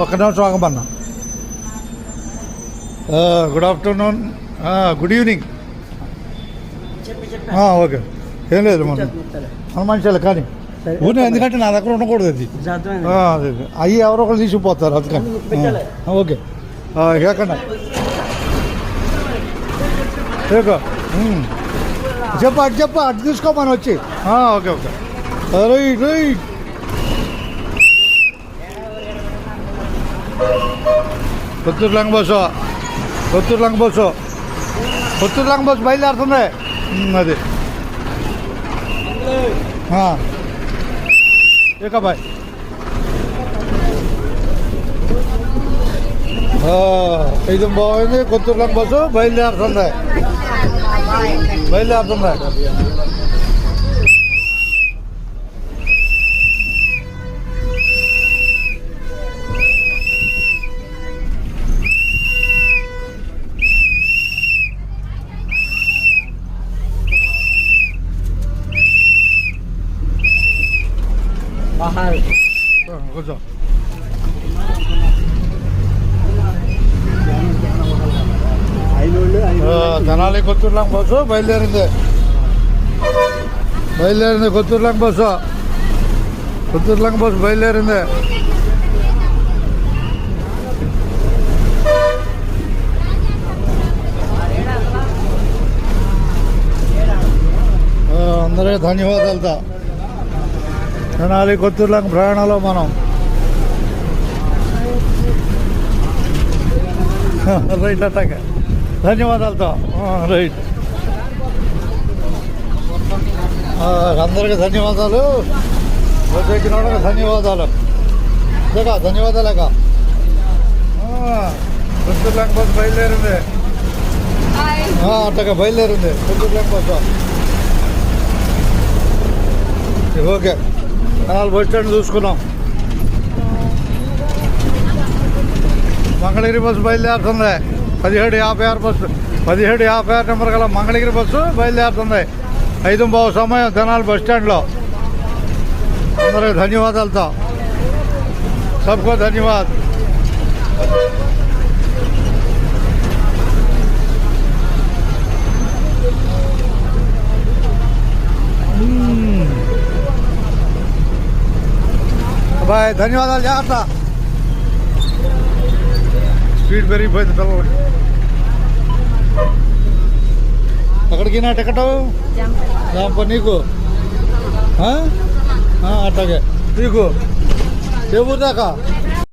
ఒక్క నిమిషం ఆగమన్నా. Good afternoon, good evening. Okay, ఏం లేదు మన మనుషులు కానీ ఊరిని, ఎందుకంటే నా దగ్గర ఉండకూడదు అది. అవి ఎవరో ఒకరు తీసుకుపోతారు అందుకని. ఓకే, ఏకండి చెప్పు అటు తీసుకోమని వచ్చి. Okay okay, right right. Kotturu లంగ్ బస్సు బయలుదేరుతుంది. అది ఇక బాయ్. ఇది బాగుంది. కొత్తూరు లంగ్ బస్సు బయలుదేరుతుంది. కూర్చో. తెనాలి కొత్తూరు లంగ్ బస్సు బయలుదేరింది. కొత్తూరు లంగ్ బస్సు బయలుదేరింది. అందరికీ ధన్యవాదాలతో తెనాలి కొత్తూరు లంగ్ ప్రయాణంలో మనం రైట్ అట్టాక ధన్యవాదాలతో రైట్. అందరికీ ధన్యవాదాలు. వచ్చేసిన వాళ్ళకి ధన్యవాదాలు. ధన్యవాదాలేక కొత్తూరు లంగ్ బస్సు బయలుదేరింది. అట్టగా బయలుదేరింది కొత్తూరు లంగ్ bus. Okay, Tenali bus stand చూసుకున్నాం. మంగళగిరి బస్సు బయలుదేరుతుంది. 1756 బస్సు, 1756 నెంబర్ గల మంగళగిరి బస్సు బయలుదేరుతుంది. 5:15 సమయం తెనాలి బస్ స్టాండ్లో. అందరికీ ధన్యవాదాలతో సబ్కో ధన్యవాద్. బాయ్, ధన్యవాదాలు. జాగ్రత్త. స్పీడ్ పెరిగిపోయింది పిల్లలకి. ఎక్కడికి నా టికెట్ నీకు? అట్లాగే నీకు ఏ ఊరు దాకా?